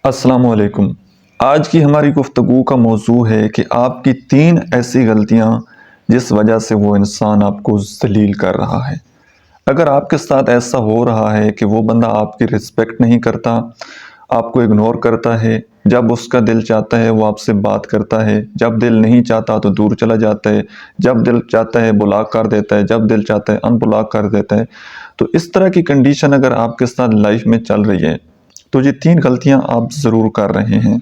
السلام علیکم۔ آج کی ہماری گفتگو کا موضوع ہے کہ آپ کی 3 ایسی غلطیاں جس وجہ سے وہ انسان آپ کو ذلیل کر رہا ہے۔ اگر آپ کے ساتھ ایسا ہو رہا ہے کہ وہ بندہ آپ کی رسپیکٹ نہیں کرتا، آپ کو اگنور کرتا ہے، جب اس کا دل چاہتا ہے وہ آپ سے بات کرتا ہے، جب دل نہیں چاہتا تو دور چلا جاتا ہے، جب دل چاہتا ہے بلاک کر دیتا ہے، جب دل چاہتا ہے ان بلاک کر دیتا ہے، تو اس طرح کی کنڈیشن اگر آپ کے ساتھ لائف میں چل رہی ہے تو یہ 3 غلطیاں آپ ضرور کر رہے ہیں۔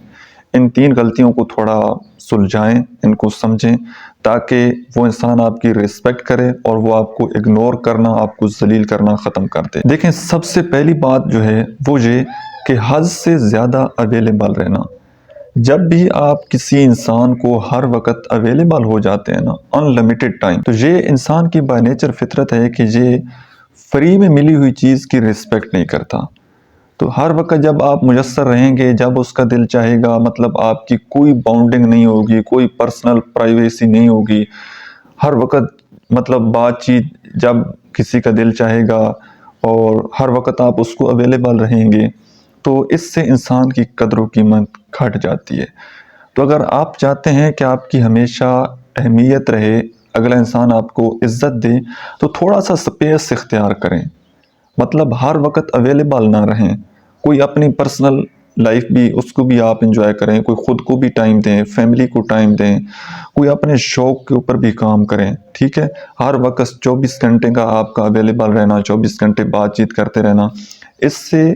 ان 3 غلطیوں کو تھوڑا سلجھائیں، ان کو سمجھیں تاکہ وہ انسان آپ کی ریسپیکٹ کرے اور وہ آپ کو اگنور کرنا، آپ کو ذلیل کرنا ختم کر دے۔ دیکھیں، سب سے پہلی بات جو ہے وہ یہ کہ حد سے زیادہ اویلیبل رہنا۔ جب بھی آپ کسی انسان کو ہر وقت اویلیبل ہو جاتے ہیں نا، ان لمیٹڈ ٹائم، تو یہ انسان کی بائی نیچر فطرت ہے کہ یہ فری میں ملی ہوئی چیز کی ریسپیکٹ نہیں کرتا۔ تو ہر وقت جب آپ میسر رہیں گے، جب اس کا دل چاہے گا، مطلب آپ کی کوئی باؤنڈنگ نہیں ہوگی، کوئی پرسنل پرائیویسی نہیں ہوگی، ہر وقت مطلب بات چیت جب کسی کا دل چاہے گا اور ہر وقت آپ اس کو اویلیبل رہیں گے، تو اس سے انسان کی قدر و قیمت گھٹ جاتی ہے۔ تو اگر آپ چاہتے ہیں کہ آپ کی ہمیشہ اہمیت رہے، اگلا انسان آپ کو عزت دے، تو تھوڑا سا سپیس اختیار کریں۔ مطلب ہر وقت اویلیبل نہ رہیں، کوئی اپنی پرسنل لائف بھی اس کو بھی آپ انجوائے کریں، کوئی خود کو بھی ٹائم دیں، فیملی کو ٹائم دیں، کوئی اپنے شوق کے اوپر بھی کام کریں، ٹھیک ہے؟ ہر وقت 24 گھنٹے کا آپ کا اویلیبل رہنا، 24 گھنٹے بات چیت کرتے رہنا، اس سے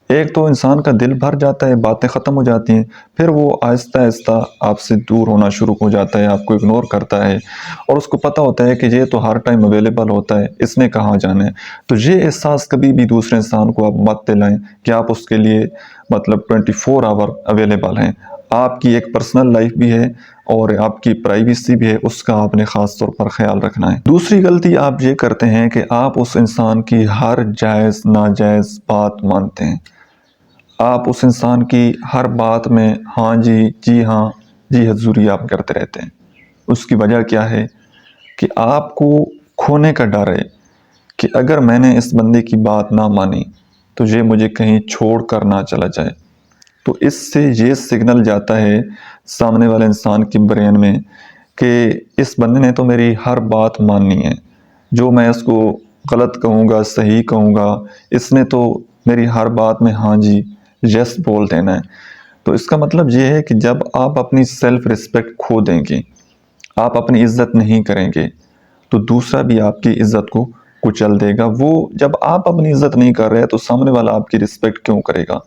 ایک تو انسان کا دل بھر جاتا ہے، باتیں ختم ہو جاتی ہیں، پھر وہ آہستہ آہستہ آپ سے دور ہونا شروع ہو جاتا ہے، آپ کو اگنور کرتا ہے، اور اس کو پتہ ہوتا ہے کہ یہ تو ہر ٹائم اویلیبل ہوتا ہے، اس نے کہاں جانا ہے۔ تو یہ احساس کبھی بھی دوسرے انسان کو آپ مت دلائیں کہ آپ اس کے لیے مطلب 24 آور اویلیبل ہیں۔ آپ کی ایک پرسنل لائف بھی ہے اور آپ کی پرائیویسی بھی ہے، اس کا آپ نے خاص طور پر خیال رکھنا ہے۔ دوسری غلطی آپ یہ کرتے ہیں کہ آپ اس انسان کی ہر جائز ناجائز بات مانتے ہیں۔ آپ اس انسان کی ہر بات میں ہاں جی، جی ہاں، جی حضوری آپ کرتے رہتے ہیں۔ اس کی وجہ کیا ہے کہ آپ کو کھونے کا ڈر ہے کہ اگر میں نے اس بندے کی بات نہ مانی تو یہ مجھے کہیں چھوڑ کر نہ چلا جائے۔ تو اس سے یہ سگنل جاتا ہے سامنے والے انسان کی برین میں کہ اس بندے نے تو میری ہر بات ماننی ہے، جو میں اس کو غلط کہوں گا صحیح کہوں گا، اس نے تو میری ہر بات میں ہاں جی یس بول دینا ہے۔ تو اس کا مطلب یہ ہے کہ جب آپ اپنی سیلف ریسپیکٹ کھو دیں گے، آپ اپنی عزت نہیں کریں گے، تو دوسرا بھی آپ کی عزت کو کچل دے گا۔ وہ جب آپ اپنی عزت نہیں کر رہے تو سامنے والا آپ کی رسپیکٹ کیوں کرے گا؟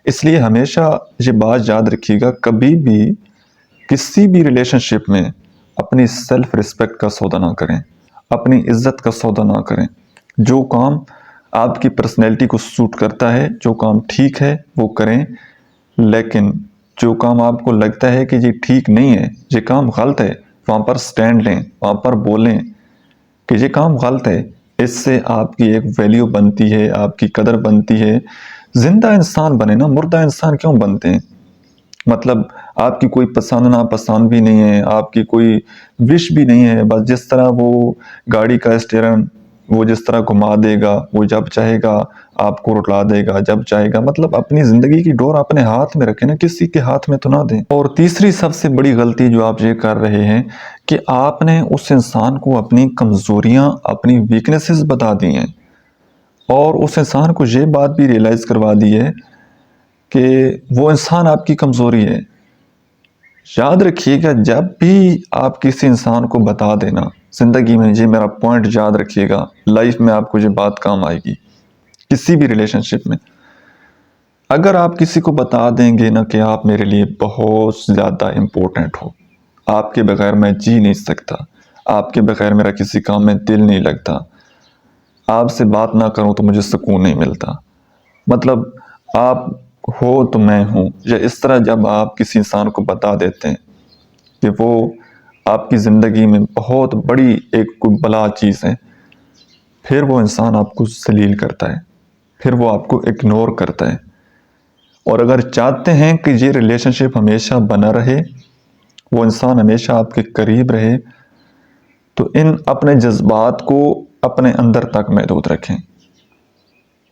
اس لیے ہمیشہ یہ بات یاد رکھیے گا، کبھی بھی کسی بھی ریلیشن شپ میں اپنی سیلف رسپیکٹ کا سودا نہ کریں، اپنی عزت کا سودا نہ کریں۔ جو کام آپ کی پرسنالٹی کو سوٹ کرتا ہے، جو کام ٹھیک ہے وہ کریں، لیکن جو کام آپ کو لگتا ہے کہ یہ ٹھیک نہیں ہے، یہ کام غلط ہے، وہاں پر سٹینڈ لیں، وہاں پر بولیں کہ یہ کام غلط ہے۔ اس سے آپ کی ایک ویلیو بنتی ہے، آپ کی قدر بنتی ہے۔ زندہ انسان بنے نا، مردہ انسان کیوں بنتے ہیں؟ مطلب آپ کی کوئی پسند ناپسند بھی نہیں ہے، آپ کی کوئی وش بھی نہیں ہے، بس جس طرح وہ گاڑی کا اسٹیئرنگ وہ جس طرح گھما دے گا، وہ جب چاہے گا آپ کو رلا دے گا، جب چاہے گا۔ مطلب اپنی زندگی کی ڈور اپنے ہاتھ میں رکھیں نا، کسی کے ہاتھ میں تو نہ دیں۔ اور تیسری سب سے بڑی غلطی جو آپ یہ کر رہے ہیں کہ آپ نے اس انسان کو اپنی کمزوریاں، اپنی ویکنیسز بتا دی ہیں، اور اس انسان کو یہ بات بھی ریئلائز کروا دی ہے کہ وہ انسان آپ کی کمزوری ہے۔ یاد رکھیے گا، جب بھی آپ کسی انسان کو بتا دینا زندگی میں، یہ میرا پوائنٹ یاد رکھیے گا، لائف میں آپ کو یہ بات کام آئے گی، کسی بھی ریلیشن شپ میں۔ اگر آپ کسی کو بتا دیں گے نا کہ آپ میرے لیے بہت زیادہ امپورٹنٹ ہو، آپ کے بغیر میں جی نہیں سکتا، آپ کے بغیر میرا کسی کام میں دل نہیں لگتا، آپ سے بات نہ کروں تو مجھے سکون نہیں ملتا، مطلب آپ ہو تو میں ہوں، یا اس طرح جب آپ کسی انسان کو بتا دیتے ہیں کہ وہ آپ کی زندگی میں بہت بڑی ایک کوئی بلا چیز ہے، پھر وہ انسان آپ کو ذلیل کرتا ہے، پھر وہ آپ کو اگنور کرتا ہے۔ اور اگر چاہتے ہیں کہ یہ ریلیشن شپ ہمیشہ بنا رہے، وہ انسان ہمیشہ آپ کے قریب رہے، تو ان اپنے جذبات کو اپنے اندر تک محدود رکھیں۔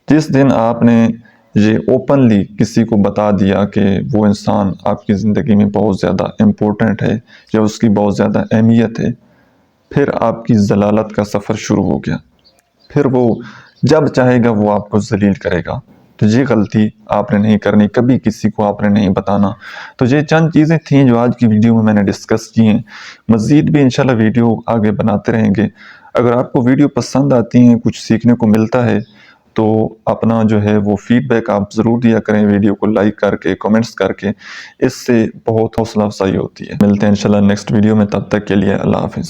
جس دن آپ نے یہ اوپنلی کسی کو بتا دیا کہ وہ انسان آپ کی زندگی میں بہت زیادہ امپورٹنٹ ہے یا اس کی بہت زیادہ اہمیت ہے، پھر آپ کی ضلالت کا سفر شروع ہو گیا۔ پھر وہ جب چاہے گا وہ آپ کو ذلیل کرے گا۔ تو یہ غلطی آپ نے نہیں کرنی، کبھی کسی کو آپ نے نہیں بتانا۔ تو یہ چند چیزیں تھیں جو آج کی ویڈیو میں نے ڈسکس کی ہیں۔ مزید بھی انشاءاللہ ویڈیو آگے بناتے رہیں گے۔ اگر آپ کو ویڈیو پسند آتی ہیں، کچھ سیکھنے کو ملتا ہے، تو اپنا جو ہے وہ فیڈ بیک آپ ضرور دیا کریں، ویڈیو کو لائک کر کے، کومنٹس کر کے۔ اس سے بہت حوصلہ افزائی ہوتی ہے۔ ملتے ہیں انشاءاللہ نیکسٹ ویڈیو میں، تب تک کے لیے اللہ حافظ۔